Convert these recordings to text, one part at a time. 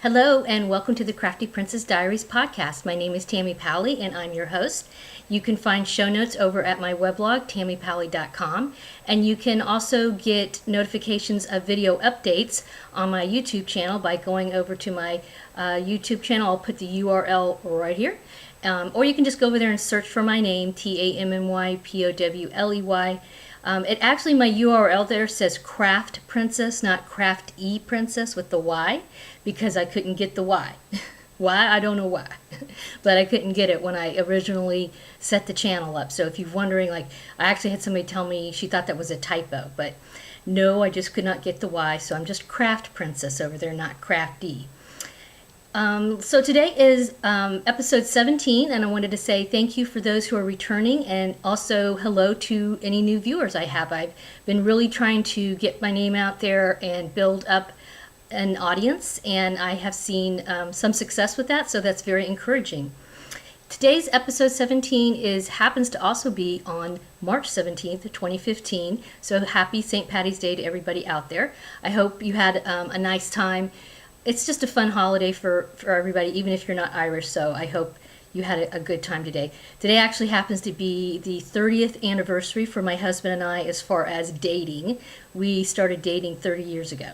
Hello and welcome to the Crafty Princess Diaries podcast. My name is Tammy Powley and I'm your host. You can find show notes over at my weblog, tammypowley.com, and you can also get notifications of video updates on my YouTube channel by going over to my YouTube channel. I'll put the URL right here. Or you can just go over there and search for my name, TammyPowley. It actually, my URL there says Craft Princess, not Craft E Princess with the Y, because I couldn't get the Y. Why? I don't know why. But I couldn't get it when I originally set the channel up. So if you're wondering, I actually had somebody tell me she thought that was a typo. But no, I just could not get the Y. So I'm just Craft Princess over there, not Craft E. So today is episode 17, and I wanted to say thank you for those who are returning, and also hello to any new viewers I have. I've been really trying to get my name out there and build up an audience, and I have seen some success with that, so that's very encouraging. Today's episode 17 happens to also be on March 17th, 2015, so happy St. Patty's Day to everybody out there. I hope you had a nice time. It's just a fun holiday for everybody, even if you're not Irish, so I hope you had a good time today. Today actually happens to be the 30th anniversary for my husband and I as far as dating. We started dating 30 years ago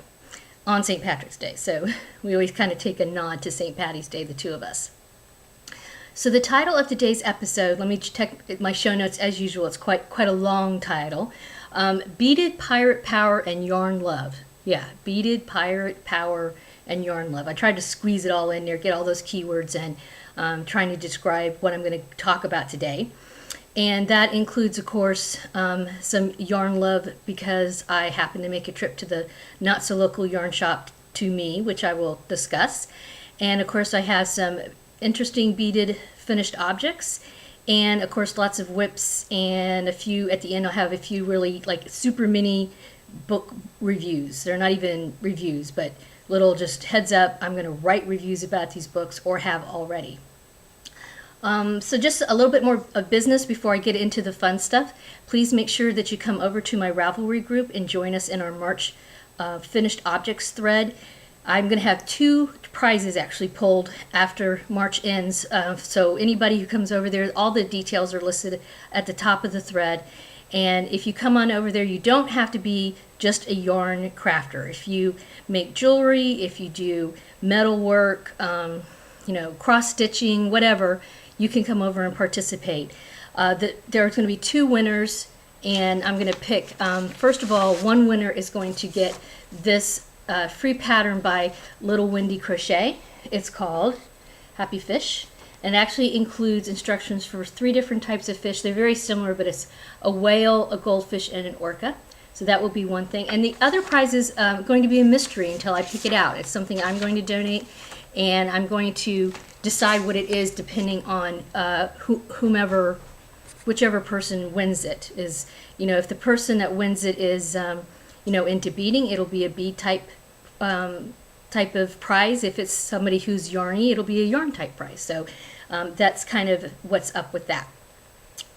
on St. Patrick's Day, so we always kind of take a nod to St. Patty's Day, the two of us. So the title of today's episode, let me check my show notes as usual, it's quite a long title. Beaded, Pirate Power, and Yarn Love. Yeah, Beaded, Pirate Power, and Yarn Love. I tried to squeeze it all in there, get all those keywords in, trying to describe what I'm going to talk about today. And that includes, of course, some yarn love because I happen to make a trip to the not-so-local yarn shop to me, which I will discuss. And, of course, I have some interesting beaded finished objects. And, of course, lots of whips and a few, at the end I'll have a few really super mini book reviews. They're not even reviews, but little just heads up, I'm going to write reviews about these books or have already. So just a little bit more of business before I get into the fun stuff. Please make sure that you come over to my Ravelry group and join us in our March finished objects thread. I'm going to have 2 prizes actually pulled after March ends. So anybody who comes over there, all the details are listed at the top of the thread. And if you come on over there, you don't have to be just a yarn crafter. If you make jewelry, if you do metal work, cross stitching, whatever, you can come over and participate. There's going to be 2 winners, and I'm going to pick, first of all, one winner is going to get this free pattern by Little Windy Crochet. It's called Happy Fish. And actually includes instructions for 3 different types of fish. They're very similar, but it's a whale, a goldfish, and an orca. So that will be one thing. And the other prize is going to be a mystery until I pick it out. It's something I'm going to donate, and I'm going to decide what it is depending on whichever person wins it. If the person that wins it is, into beading, it'll be a bead type of prize. If it's somebody who's yarny, it'll be a yarn type prize. So that's kind of what's up with that.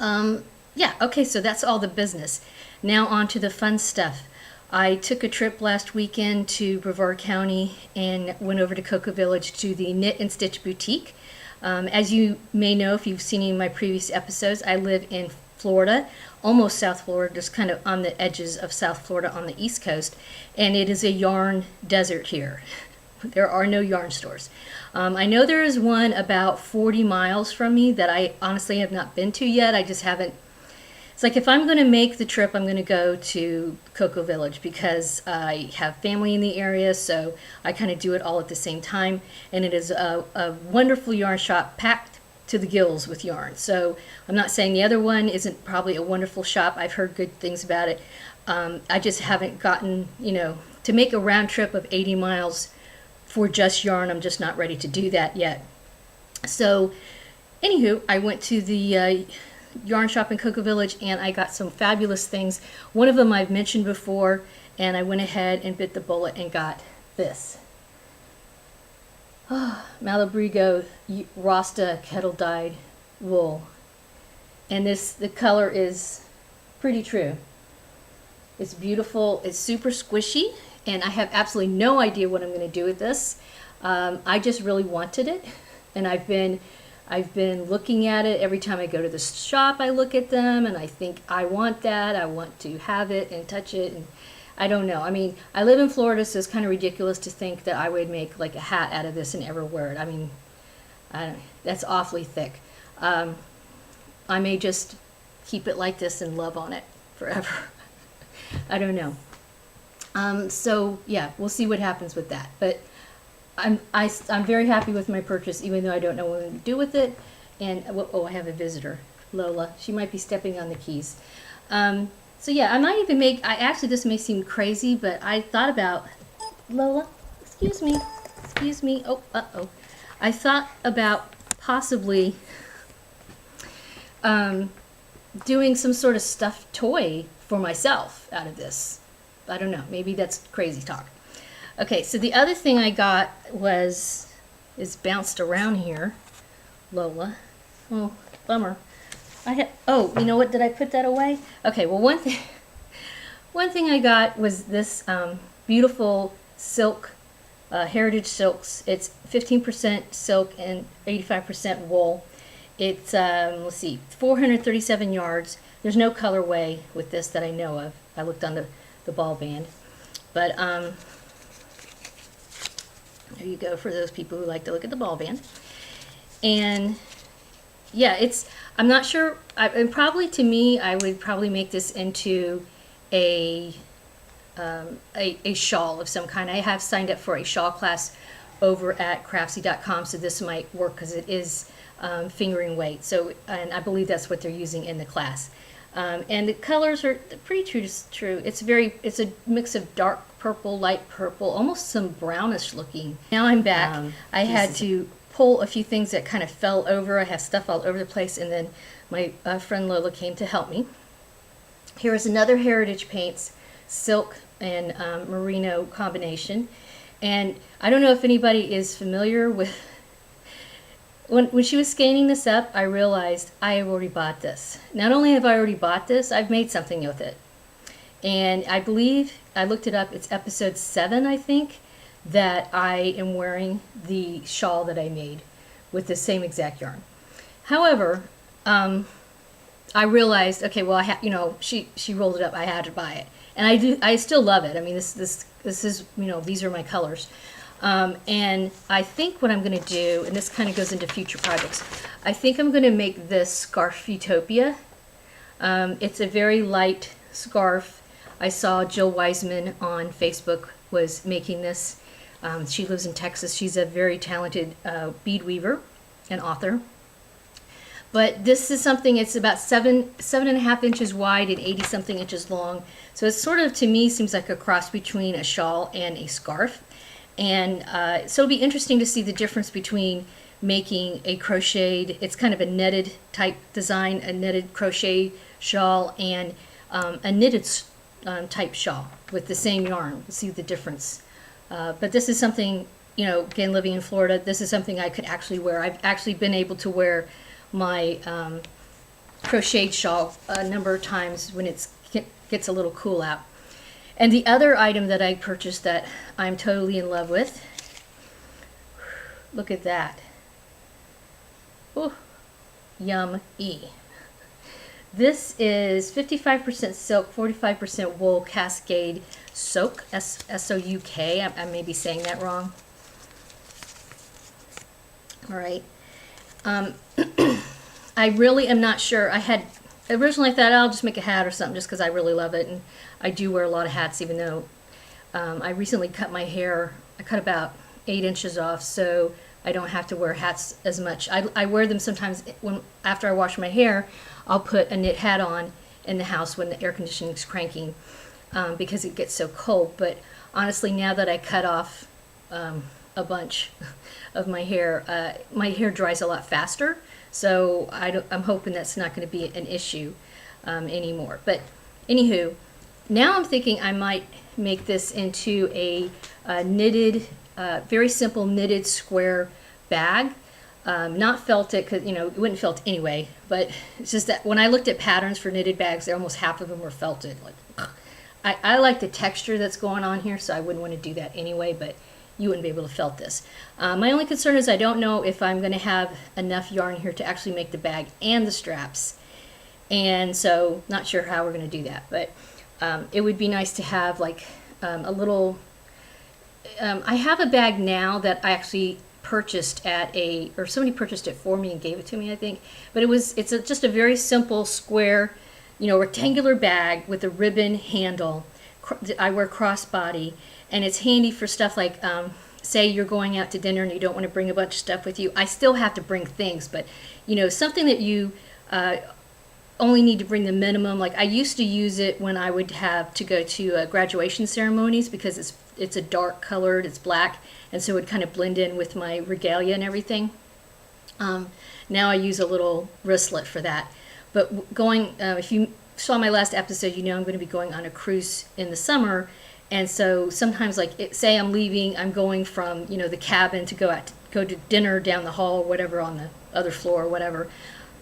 Okay, so that's all the business. Now on to the fun stuff. I took a trip last weekend to Brevard County and went over to Cocoa Village to the Knit and Stitch Boutique. As you may know, if you've seen any of my previous episodes, I live in Florida, almost South Florida, just kind of on the edges of South Florida on the East Coast, and it is a yarn desert here. There are no yarn stores. I know there is one about 40 miles from me that I honestly have not been to yet. I just haven't. It's like if I'm going to make the trip, I'm going to go to Cocoa Village because I have family in the area, so I kind of do it all at the same time, and it is a wonderful yarn shop packed to the gills with yarn. So I'm not saying the other one isn't probably a wonderful shop. I've heard good things about it. I just haven't gotten, to make a round trip of 80 miles for just yarn. I'm just not ready to do that yet. So anywho, I went to the yarn shop in Cocoa Village and I got some fabulous things. One of them I've mentioned before, and I went ahead and bit the bullet and got this. Malabrigo Rasta kettle dyed wool, and the color is pretty true. It's beautiful. It's super squishy, and I have absolutely no idea what I'm going to do with this. I just really wanted it, and I've been looking at it every time I go to the shop. I look at them and I think I want that. I want to have it and touch it, and I don't know. I mean, I live in Florida, so it's kind of ridiculous to think that I would make like a hat out of this and ever wear it. I mean, that's awfully thick. I may just keep it like this and love on it forever. I don't know. So yeah, we'll see what happens with that. But I'm very happy with my purchase, even though I don't know what to do with it. And oh, I have a visitor, Lola. She might be stepping on the keys. So yeah, I might even make. Actually, this may seem crazy, but I thought about Lola. Excuse me. Excuse me. Oh, uh-oh. I thought about possibly doing some sort of stuffed toy for myself out of this. I don't know. Maybe that's crazy talk. Okay, so the other thing I got is bounced around here, Lola. Oh, bummer. Oh, you know what? Did I put that away? Okay, well, one thing I got was this beautiful silk, heritage silks. It's 15% silk and 85% wool. It's let's see, 437 yards. There's no colorway with this that I know of. I looked on the ball band, but there you go for those people who like to look at the ball band. And yeah, I'm not sure, and probably to me, I would probably make this into a shawl of some kind. I have signed up for a shawl class over at craftsy.com, so this might work because it is fingering weight. So, and I believe that's what they're using in the class. And the colors are pretty true. It's a mix of dark purple, light purple, almost some brownish looking. Now I'm back. I had to pull a few things that kind of fell over. I have stuff all over the place, and then my friend Lola came to help me. Here is another Heritage Paints silk and merino combination. And I don't know if anybody is familiar with, when she was scanning this up, I realized I have already bought this. Not only have I already bought this, I've made something with it. And I believe, I looked it up, it's episode 7, I think, that I am wearing the shawl that I made with the same exact yarn. However, I realized, okay, well, she rolled it up, I had to buy it. And I still love it. I mean, this is, these are my colors. And I think what I'm going to do, and this kind of goes into future projects, I think I'm going to make this Scarf Utopia. It's a very light scarf. I saw Jill Wiseman on Facebook was making this. She lives in Texas. She's a very talented bead weaver and author. But this is something, it's about 7.5 inches wide and 80 something inches long. So it's sort of, to me, seems like a cross between a shawl and a scarf. And so it'll be interesting to see the difference between making a crocheted, it's kind of a netted type design, a netted crochet shawl, and a knitted type shawl with the same yarn. We'll see the difference. But this is something, again, living in Florida, this is something I could actually wear. I've actually been able to wear my crocheted shawl a number of times when it gets a little cool out. And the other item that I purchased that I'm totally in love with, look at that. Oh, yum-y. This is 55% silk, 45% wool Cascade Soak, S-O-U-K. I may be saying that wrong. All right. I really am not sure. Originally I thought I'll just make a hat or something just because I really love it, and I do wear a lot of hats, even though I recently cut my hair. I cut about 8 inches off, so I don't have to wear hats as much. I wear them sometimes after I wash my hair. I'll put a knit hat on in the house when the air conditioning is cranking because it gets so cold. But honestly, now that I cut off a bunch of my hair dries a lot faster. So I'm hoping that's not going to be an issue anymore. But anywho, now I'm thinking I might make this into a knitted, very simple knitted square bag. Not felted, because it wouldn't felt anyway. But it's just that when I looked at patterns for knitted bags, almost half of them were felted. Like, I like the texture that's going on here, so I wouldn't want to do that anyway. But you wouldn't be able to felt this. My only concern is I don't know if I'm going to have enough yarn here to actually make the bag and the straps. And so not sure how we're going to do that, but it would be nice to have like a little, I have a bag now that I actually purchased or somebody purchased it for me and gave it to me, I think. But it's just a very simple square, rectangular bag with a ribbon handle. I wear crossbody, and it's handy for stuff like, say you're going out to dinner and you don't want to bring a bunch of stuff with you. I still have to bring things, but something that you only need to bring the minimum. Like I used to use it when I would have to go to graduation ceremonies because it's a dark colored, it's black, and so it would kind of blend in with my regalia and everything. Now I use a little wristlet for that. But if you saw my last episode, I'm going to be going on a cruise in the summer, and so sometimes, like say I'm leaving, I'm going from the cabin to go to dinner down the hall or whatever on the other floor or whatever.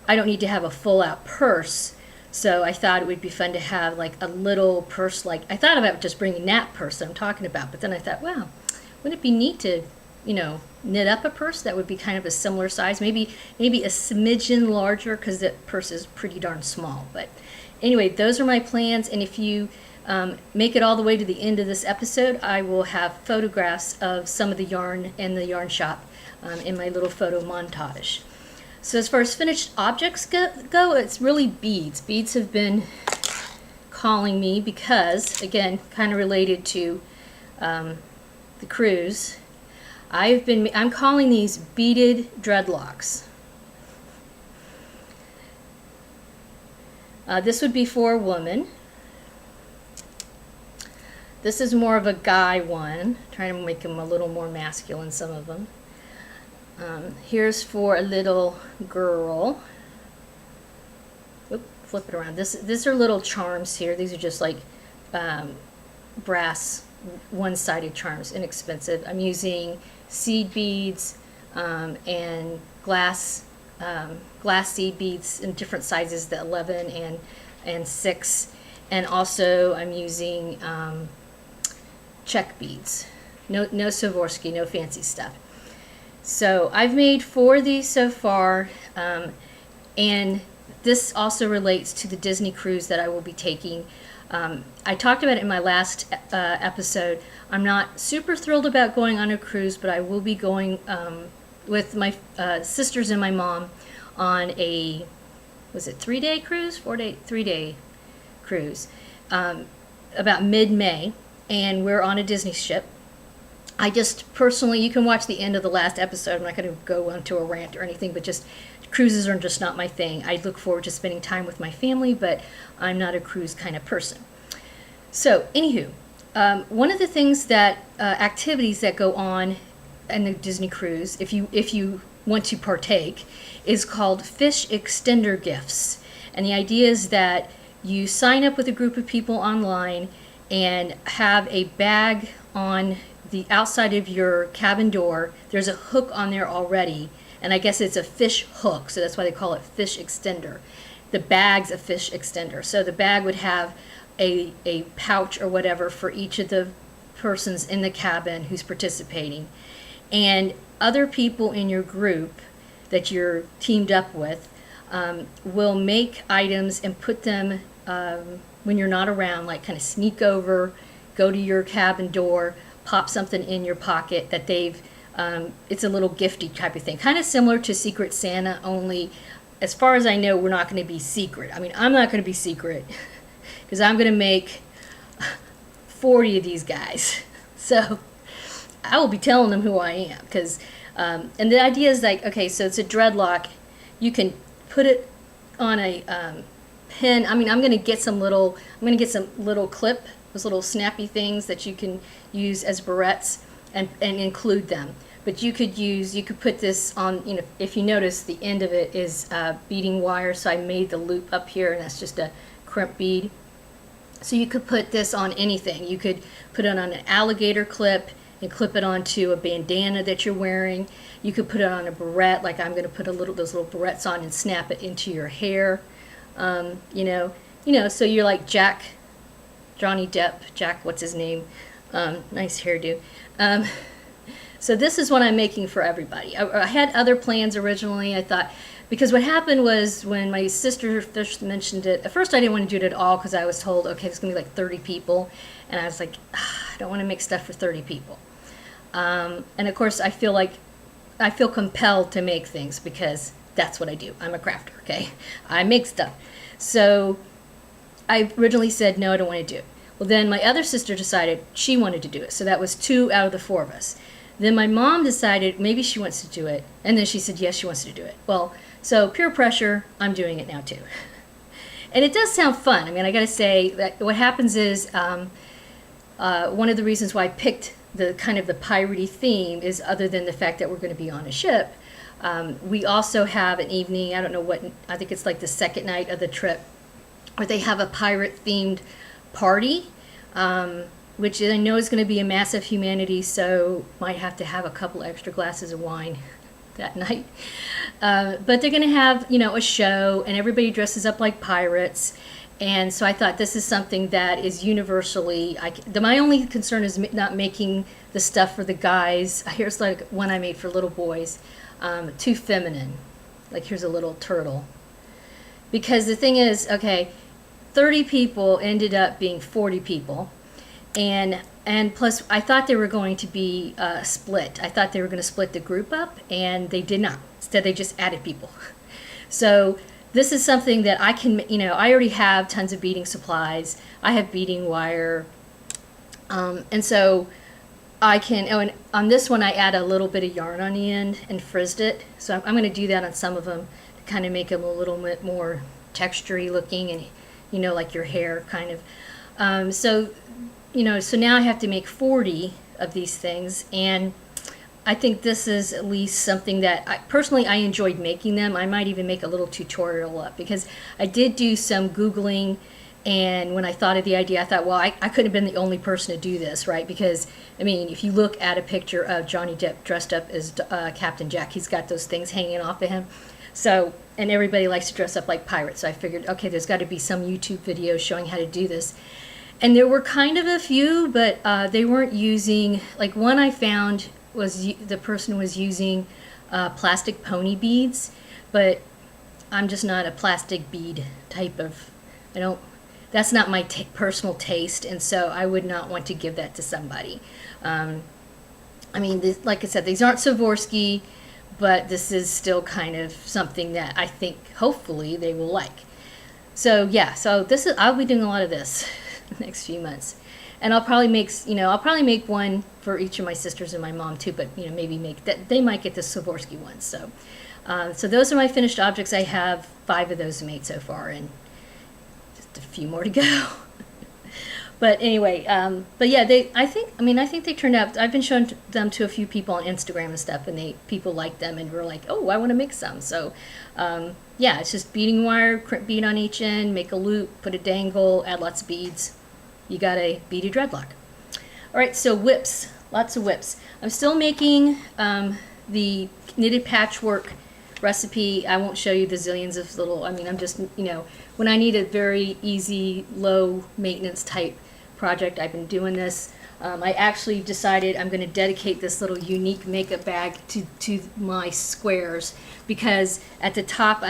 I don't need to have a full out purse, so I thought it would be fun to have like a little purse. Like I thought about just bringing that purse that I'm talking about, but then I thought, wow, wouldn't it be neat to knit up a purse that would be kind of a similar size, maybe a smidgen larger, because that purse is pretty darn small. But anyway, those are my plans, and if you make it all the way to the end of this episode, I will have photographs of some of the yarn in the yarn shop in my little photo montage. So as far as finished objects go, it's really beads. Beads have been calling me because, again, kind of related to the cruise. I'm calling these beaded dreadlocks. This would be for a woman. This is more of a guy one, trying to make them a little more masculine, some of them. Here's for a little girl. Oop, flip it around. These are little charms here. These are just like brass one-sided charms, inexpensive. I'm using seed beads and glass seed beads in different sizes, the 11 and 6, and also I'm using check beads. No Swarovski, no fancy stuff. So I've made 4 of these so far, and this also relates to the Disney cruise that I will be taking. I talked about it in my last episode. I'm not super thrilled about going on a cruise, but I will be going with my sisters and my mom on a, was it 3-day cruise? 3-day cruise, about mid-May, and we're on a Disney ship. I just personally, you can watch the end of the last episode. I'm not going to go onto a rant or anything, but just cruises are just not my thing. I look forward to spending time with my family, but I'm not a cruise kind of person. So, anywho, one of the things that activities that go on in the Disney cruise, if you want to partake, is called fish extender gifts. And the idea is that you sign up with a group of people online and have a bag on the outside of your cabin door. There's a hook on there already, and I guess it's a fish hook, so that's why they call it fish extender. The bag's a fish extender. So the bag would have a pouch or whatever for each of the persons in the cabin who's participating. And other people in your group that you're teamed up with will make items and put them when you're not around, like kind of sneak over, go to your cabin door, pop something in your pocket that they've, it's a little gifty type of thing. Kind of similar to Secret Santa, only as far as I know, we're not going to be secret. I mean, I'm not going to be secret because I'm going to make 40 of these guys. So I will be telling them who I am. Because, and the idea is like, okay, so it's a dreadlock. You can put it on a pin. I mean, I'm going to get some little clip, those little snappy things that you can use as barrettes and include them. But you could put this on, if you notice the end of it is beading wire, so I made the loop up here, and that's just a crimp bead. So you could put this on anything. You could put it on an alligator clip and clip it onto a bandana that you're wearing. You could put it on a barrette, like I'm going to put those little barrettes on and snap it into your hair. So you're like Johnny Depp, what's his name? Nice hairdo. So this is what I'm making for everybody. I had other plans originally. I thought, because what happened was when my sister first mentioned it, at first I didn't want to do it at all because I was told, okay, it's going to be like 30 people. And I was like, I don't want to make stuff for 30 people. And of course, I feel compelled to make things because that's what I do. I'm a crafter, okay? I make stuff. So I originally said, no, I don't want to do it. Well, then my other sister decided she wanted to do it. So that was 2 out of the 4 of us. Then my mom decided maybe she wants to do it. And then she said, yes, she wants to do it. Well, so peer pressure, I'm doing it now too. And it does sound fun. I mean, I got to say that what happens is one of the reasons why I picked the kind of the piratey theme is, other than the fact that we're going to be on a ship, we also have an evening, I don't know what, I think it's like the second night of the trip, where they have a pirate themed party, which I know is going to be a massive humanity, so might have to have a couple extra glasses of wine that night. But they're going to have, you know, a show, and everybody dresses up like pirates. And so I thought this is something that is universally, my only concern is not making the stuff for the guys. Here's like one I made for little boys, too feminine. Like here's a little turtle. Because the thing is, okay, 30 people ended up being 40 people. And plus, I thought they were going to be split. I thought they were going to split the group up, and they did not. Instead, they just added people. So this is something that I can, you know, I already have tons of beading supplies. I have beading wire. And so I can, oh, and on this one, I add a little bit of yarn on the end and frizzed it. So I'm going to do that on some of them to kind of make them a little bit more textury looking and, you know, like your hair kind of. So, you know, so now I have to make 40 of these things, and I think this is at least something that personally I enjoyed making them. I might even make a little tutorial up, because I did do some Googling, and when I thought of the idea, I thought, well, I couldn't have been the only person to do this, right? Because, I mean, if you look at a picture of Johnny Depp dressed up as Captain Jack, he's got those things hanging off of him. So, and everybody likes to dress up like pirates. So I figured, okay, there's got to be some YouTube videos showing how to do this. And there were kind of a few, but they weren't using, like one I found was the person was using plastic pony beads, but I'm just not a plastic bead type of, that's not my personal taste, and so I would not want to give that to somebody. I mean, like I said, these aren't Swarovski, but this is still kind of something that I think hopefully they will like. So yeah, so this is, I'll be doing a lot of this the next few months. And I'll probably make, I'll probably make one for each of my sisters and my mom too, but, maybe make that, they might get the Swarovski ones. So, so those are my finished objects. I have 5 of those made so far, and just a few more to go. But anyway, but yeah, I think they turned out, I've been showing them to a few people on Instagram and stuff, and people like them and were like, oh, I want to make some. So, yeah, it's just beading wire, crimp bead on each end, make a loop, put a dangle, add lots of beads. You got a beaded dreadlock. All right, so whips, lots of whips. I'm still making the knitted patchwork recipe. I won't show you the zillions of little, I'm just, when I need a very easy, low maintenance type project, I've been doing this. I actually decided I'm going to dedicate this little unique makeup bag to my squares, because at the top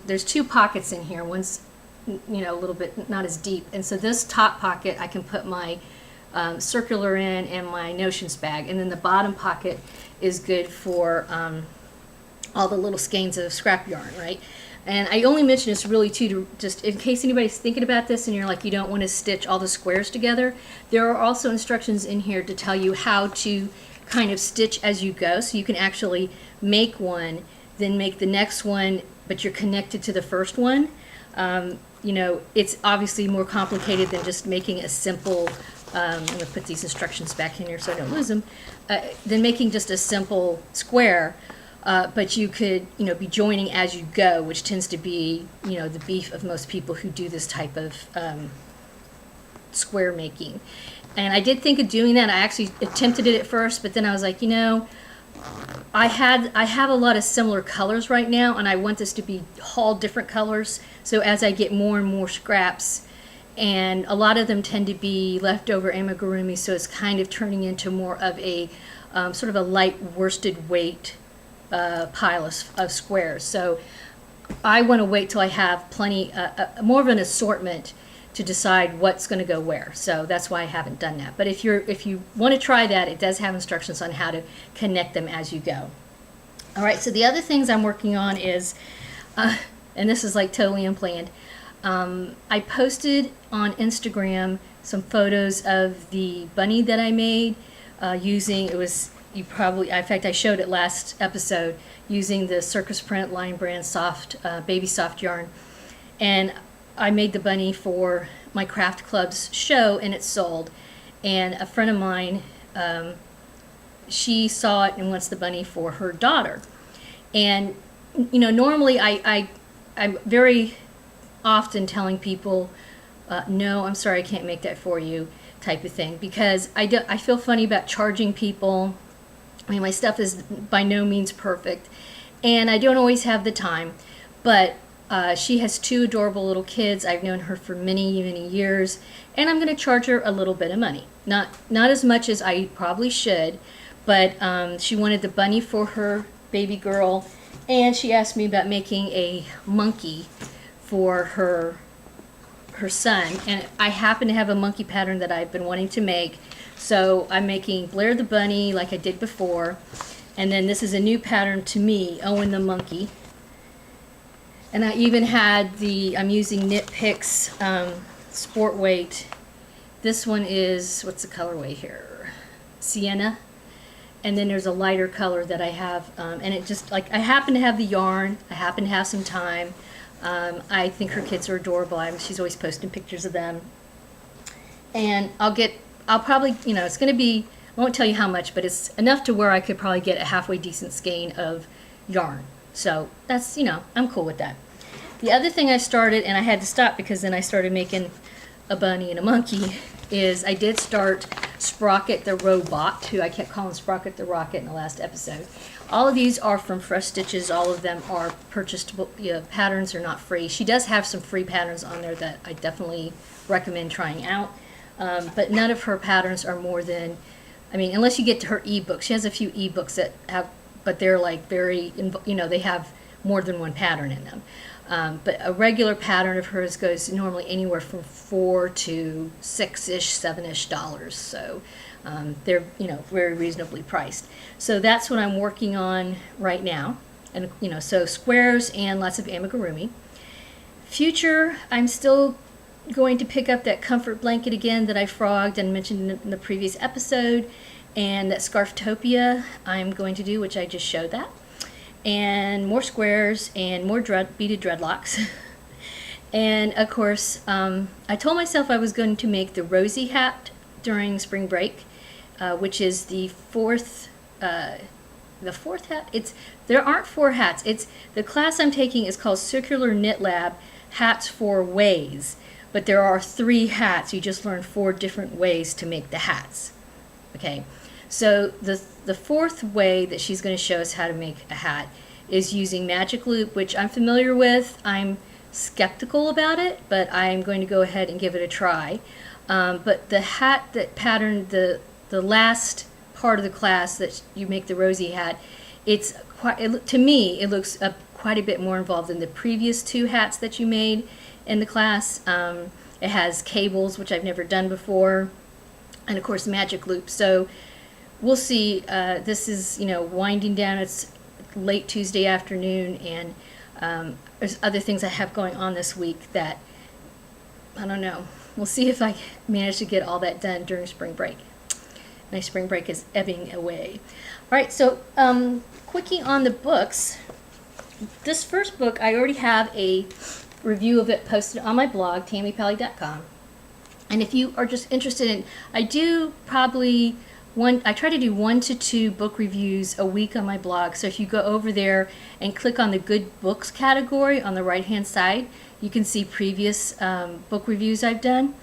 there's 2 pockets in here. One's a little bit not as deep, and so this top pocket I can put my circular in and my notions bag, and then the bottom pocket is good for all the little skeins of scrap yarn, right? And I only mention this really too to just in case anybody's thinking about this and you're like, you don't want to stitch all the squares together. There are also instructions in here to tell you how to kind of stitch as you go, so you can actually make one, then make the next one, but you're connected to the first one. It's obviously more complicated than just making a simple, I'm going to put these instructions back in here so I don't lose them, than making just a simple square, but you could, be joining as you go, which tends to be, the beef of most people who do this type of square making. And I did think of doing that. I actually attempted it at first, but then I was like, I have a lot of similar colors right now, and I want this to be all different colors. So as I get more and more scraps and a lot of them tend to be leftover amigurumi, so it's kind of turning into more of a sort of a light worsted weight pile of squares. So I want to wait till I have plenty, more of an assortment to decide what's going to go where. So that's why I haven't done that. But if you want to try that, it does have instructions on how to connect them as you go. All right, so the other things I'm working on is, and this is like totally unplanned, I posted on Instagram some photos of the bunny that I made using, in fact I showed it last episode, using the Circus Print Line Brand soft, baby soft yarn. And I made the bunny for my craft club's show, and it sold. And a friend of mine, she saw it and wants the bunny for her daughter. And normally I'm very often telling people, no, I'm sorry, I can't make that for you, type of thing, because I feel funny about charging people. I mean, my stuff is by no means perfect, and I don't always have the time, but she has 2 adorable little kids. I've known her for many, many years, and I'm going to charge her a little bit of money. Not as much as I probably should, but she wanted the bunny for her baby girl, and she asked me about making a monkey for her son, and I happen to have a monkey pattern that I've been wanting to make, so I'm making Blair the bunny like I did before, and then this is a new pattern to me, Owen the monkey. And I even had I'm using Knit Picks sport weight. This one is, what's the colorway here? Sienna. And then there's a lighter color that I have, and it just, like, I happen to have the yarn, I happen to have some time. I think her kids are adorable. She's always posting pictures of them. And I'll probably, it's going to be, I won't tell you how much, but it's enough to where I could probably get a halfway decent skein of yarn. So that's, I'm cool with that. The other thing I started, and I had to stop because then I started making a bunny and a monkey, is I did start Sprocket the Robot, who I kept calling Sprocket the Rocket in the last episode. All of these are from Fresh Stitches. All of them are purchasable. Patterns are not free. She does have some free patterns on there that I definitely recommend trying out. But none of her patterns are more than, unless you get to her ebooks. She has a few ebooks that have, but they're like very, they have more than one pattern in them. But a regular pattern of hers goes normally anywhere from $4 to $6-ish, $7-ish. So they're very reasonably priced. So that's what I'm working on right now, and so squares and lots of amigurumi. Future, I'm still going to pick up that comfort blanket again that I frogged and mentioned in the previous episode, and that Scarftopia I'm going to do, which I just showed that. And more squares and more beaded dreadlocks. And of course, I told myself I was going to make the Rosie hat during spring break, which is the fourth hat. There aren't 4 hats. It's the class I'm taking is called Circular Knit Lab Hats 4 Ways, but there are 3 hats. You just learn 4 different ways to make the hats. Okay. So the 4th way that she's going to show us how to make a hat is using magic loop, which I'm familiar with. I'm skeptical about it, but I'm going to go ahead and give it a try. But the hat that patterned the last part of the class that you make the Rosie hat, to me it looks quite a bit more involved than the previous 2 hats that you made in the class. It has cables, which I've never done before, and of course magic loop. So we'll see. This is, winding down. It's late Tuesday afternoon, and there's other things I have going on this week that, I don't know. We'll see if I manage to get all that done during spring break. My spring break is ebbing away. All right, so quickie on the books. This first book, I already have a review of it posted on my blog, tammypowley.com. And if you are just interested in, I try to do 1 to 2 book reviews a week on my blog. So if you go over there and click on the good books category on the right hand side, you can see previous book reviews I've done.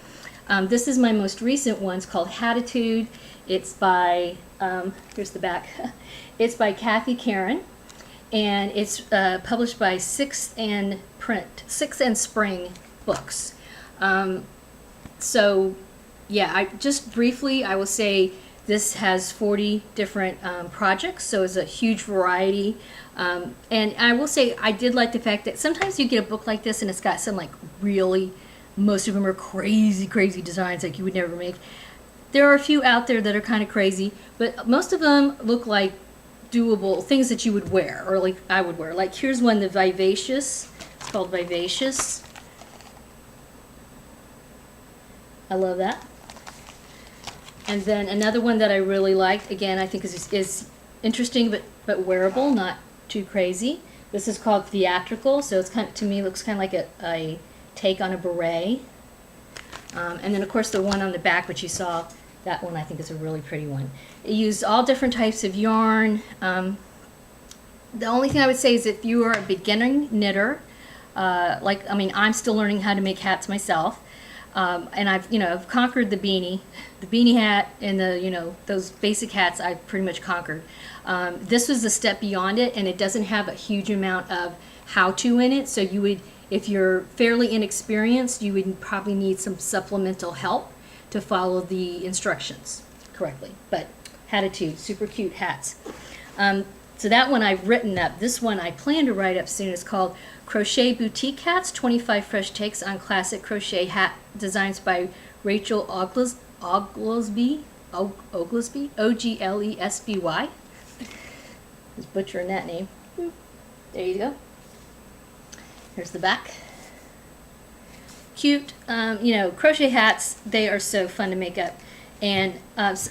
This is my most recent one. It's called Hatitude. It's by, here's the back. It's by Kathy Karen, and it's published by Sixth and Spring Books. So yeah, I just briefly, I will say this has 40 different projects, so it's a huge variety. And I will say I did like the fact that sometimes you get a book like this and it's got some like really, most of them are crazy, crazy designs like you would never make. There are a few out there that are kind of crazy, but most of them look like doable things that you would wear, or like I would wear. Like here's one, the Vivacious. It's called Vivacious. I love that. And then another one that I really liked, again, I think is interesting but wearable, not too crazy. This is called Theatrical, so it's kind of, to me, looks kind of like a take on a beret. And then of course the one on the back, which you saw, that one I think is a really pretty one. It used all different types of yarn. The only thing I would say is if you are a beginning knitter, I'm still learning how to make hats myself. And I've conquered the beanie hat, and those basic hats I've pretty much conquered. This was a step beyond it, and it doesn't have a huge amount of how-to in it. So you would, if you're fairly inexperienced, you would probably need some supplemental help to follow the instructions correctly. But Hatitude, super cute hats. So that one I've written up. This one I plan to write up soon. It's called Crochet Boutique Hats, 25 Fresh Takes on Classic Crochet Hat Designs by Rachel Oglesby, Oglesby. Just butchering that name. There you go. Here's the back. Cute. Crochet hats, they are so fun to make up. And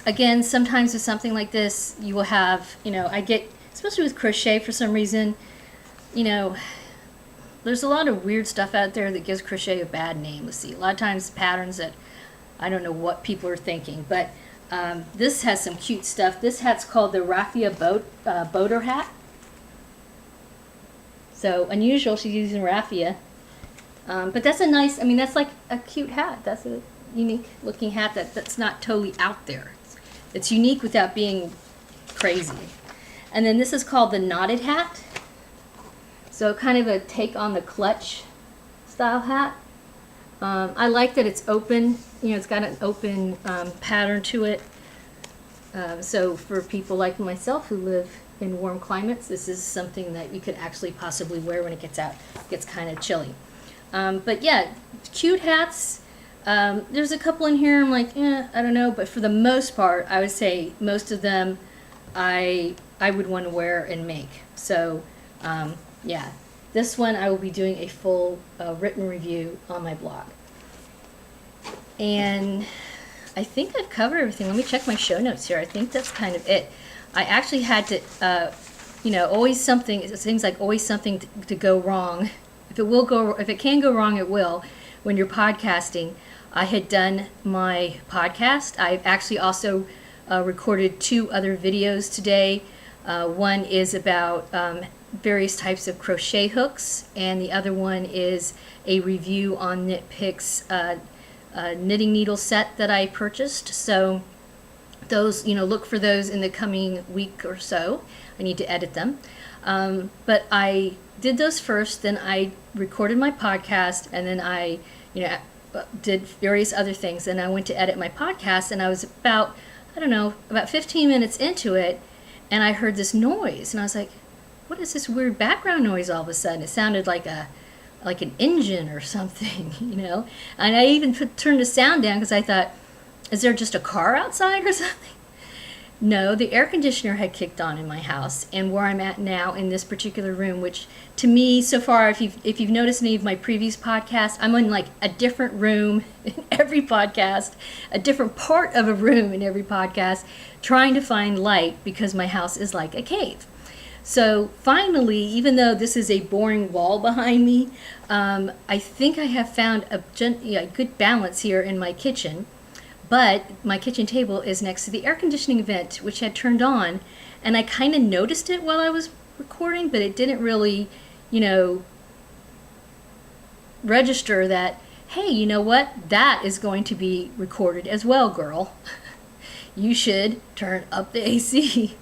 again, sometimes with something like this, you will have, I get, especially with crochet for some reason, there's a lot of weird stuff out there that gives crochet a bad name. Let's see, a lot of times patterns that I don't know what people are thinking, but this has some cute stuff. This hat's called the Raffia Boater hat. So unusual, she's using raffia. But that's a nice, that's like a cute hat. That's a unique looking hat that's not totally out there. It's unique without being crazy. And then this is called the Knotted hat. So kind of a take on the clutch style hat. I like that it's open. It's got an open pattern to it. So for people like myself who live in warm climates, this is something that you could actually possibly wear when it gets kind of chilly. But yeah, cute hats. There's a couple in here I'm like, I don't know. But for the most part, I would say most of them I would want to wear and make. So yeah, this one I will be doing a full written review on my blog. And I think I've covered everything. Let me check my show notes here. I think that's kind of it. I actually had to, always something, it seems like always something to go wrong. If it can go wrong, it will. When you're podcasting, I had done my podcast. I've actually also recorded 2 other videos today. One is about various types of crochet hooks, and the other one is a review on Knit Picks knitting needle set that I purchased. So those, look for those in the coming week or so. I need to edit them. But I did those first, then I recorded my podcast, and then I, did various other things. And I went to edit my podcast, and I was about 15 minutes into it, and I heard this noise, and I was like, what is this weird background noise all of a sudden? It sounded like an engine or something, And I even turned the sound down because I thought, is there just a car outside or something? No, the air conditioner had kicked on in my house, and where I'm at now in this particular room, which to me so far, if you've noticed any of my previous podcasts, I'm in like a different room in every podcast, a different part of a room in every podcast, trying to find light because my house is like a cave. So finally, even though this is a boring wall behind me, I think I have found a good balance here in my kitchen. But my kitchen table is next to the air conditioning vent, which had turned on, and I kind of noticed it while I was recording, but it didn't really, register that, hey, you know what? That is going to be recorded as well, girl. You should turn up the AC.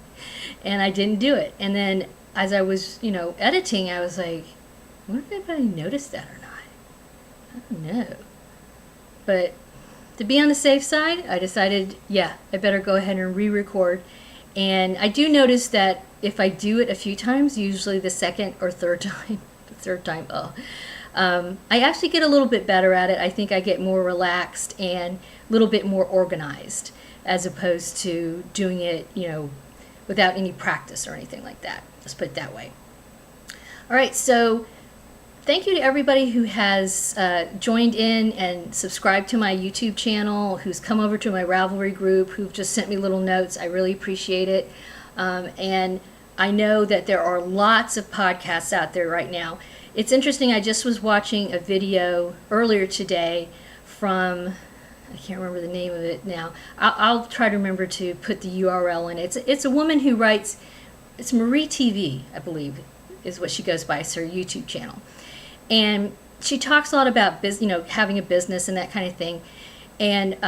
And I didn't do it. And then as I was, editing, I was like, I wonder if anybody noticed that or not. I don't know. But to be on the safe side, I decided, yeah, I better go ahead and re-record. And I do notice that if I do it a few times, usually the second or third time, I actually get a little bit better at it. I think I get more relaxed and a little bit more organized as opposed to doing it, without any practice or anything like that. Let's put it that way. All right, so thank you to everybody who has joined in and subscribed to my YouTube channel, who's come over to my Ravelry group, who've just sent me little notes. I really appreciate it. And I know that there are lots of podcasts out there right now. It's interesting, I just was watching a video earlier today from, I can't remember the name of it now. I'll try to remember to put the URL in. It's a woman who writes, it's Marie TV, I believe, is what she goes by. It's her YouTube channel. And she talks a lot about having a business and that kind of thing. And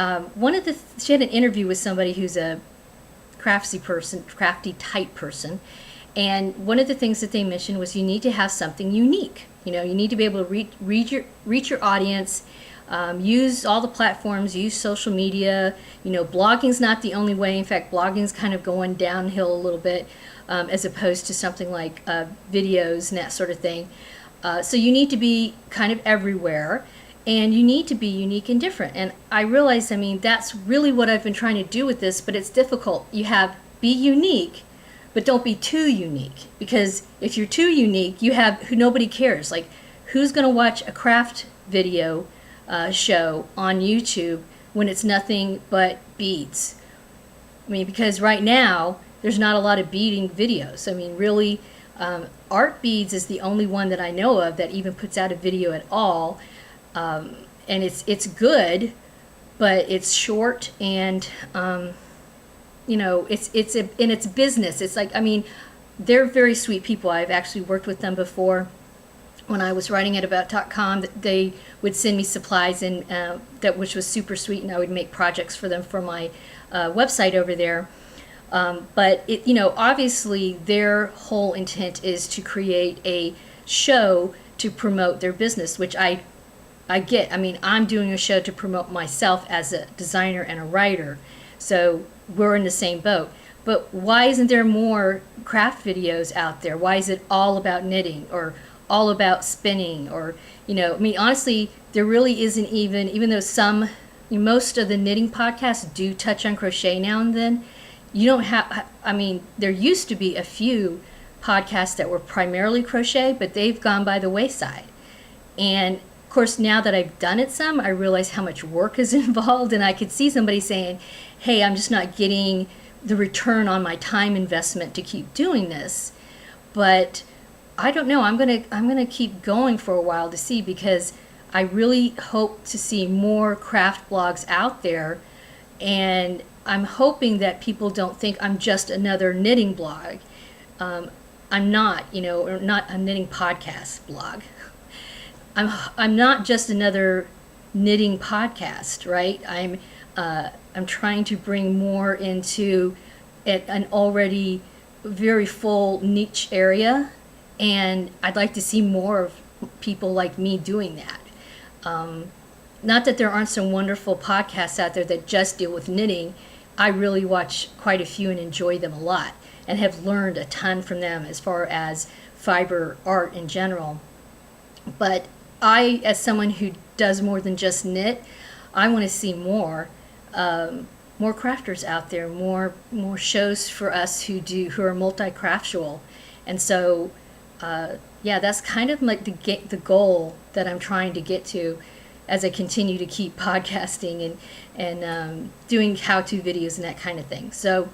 she had an interview with somebody who's a crafty type person. And one of the things that they mentioned was you need to have something unique. You need to be able to reach your audience, use all the platforms, use social media. Blogging's not the only way. In fact, blogging's kind of going downhill a little bit as opposed to something like videos and that sort of thing. So you need to be kind of everywhere, and you need to be unique and different. And I realize, that's really what I've been trying to do with this, but it's difficult. You have be unique, but don't be too unique, because if you're too unique, nobody cares. Like, who's going to watch a craft video show on YouTube when it's nothing but beads? Because right now there's not a lot of beading videos. Really, Art Beads is the only one that I know of that even puts out a video at all, and it's good, but it's short and it's business. It's like, they're very sweet people. I've actually worked with them before. When I was writing at about.com, they would send me supplies, and which was super sweet, and I would make projects for them for my website over there. But obviously their whole intent is to create a show to promote their business, which I get. I'm doing a show to promote myself as a designer and a writer, so we're in the same boat. But why isn't there more craft videos out there? Why is it all about knitting or all about spinning? Or honestly, there really isn't even though most of the knitting podcasts do touch on crochet now and then. You don't have, there used to be a few podcasts that were primarily crochet, but they've gone by the wayside. And of course, now that I've done it some, I realize how much work is involved, and I could see somebody saying, hey, I'm just not getting the return on my time investment to keep doing this. But I don't know, I'm gonna keep going for a while to see, because I really hope to see more craft blogs out there, and I'm hoping that people don't think I'm just another knitting blog. I'm not, or not a knitting podcast blog. I'm not just another knitting podcast, right? I'm trying to bring more into an already very full niche area, and I'd like to see more of people like me doing that. Not that there aren't some wonderful podcasts out there that just deal with knitting. I really watch quite a few and enjoy them a lot, and have learned a ton from them as far as fiber art in general. But I, as someone who does more than just knit, I want to see more crafters out there, more shows for us who are multi-craftual. And so, that's kind of like the goal that I'm trying to get to as I continue to keep podcasting and doing how-to videos and that kind of thing. So,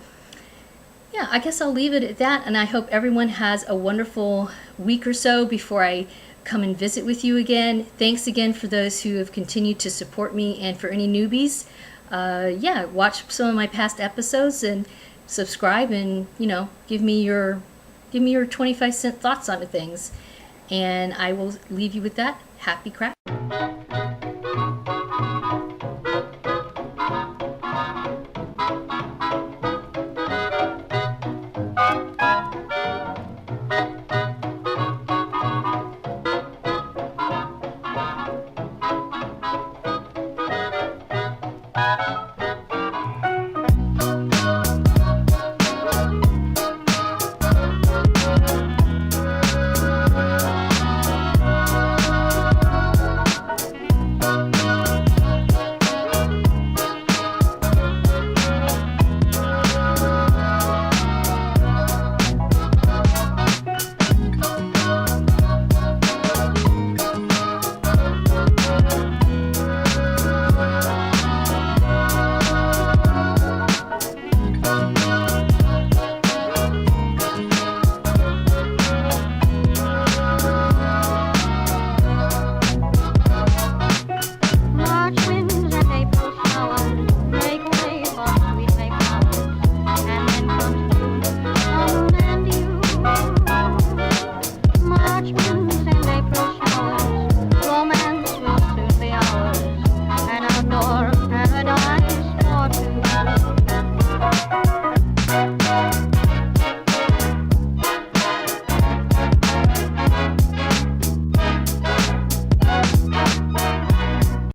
yeah, I guess I'll leave it at that, and I hope everyone has a wonderful week or so before I come and visit with you again. Thanks again for those who have continued to support me, and for any newbies, watch some of my past episodes and subscribe, and give me your 25-cent thoughts on things. And I will leave you with that. Happy craft.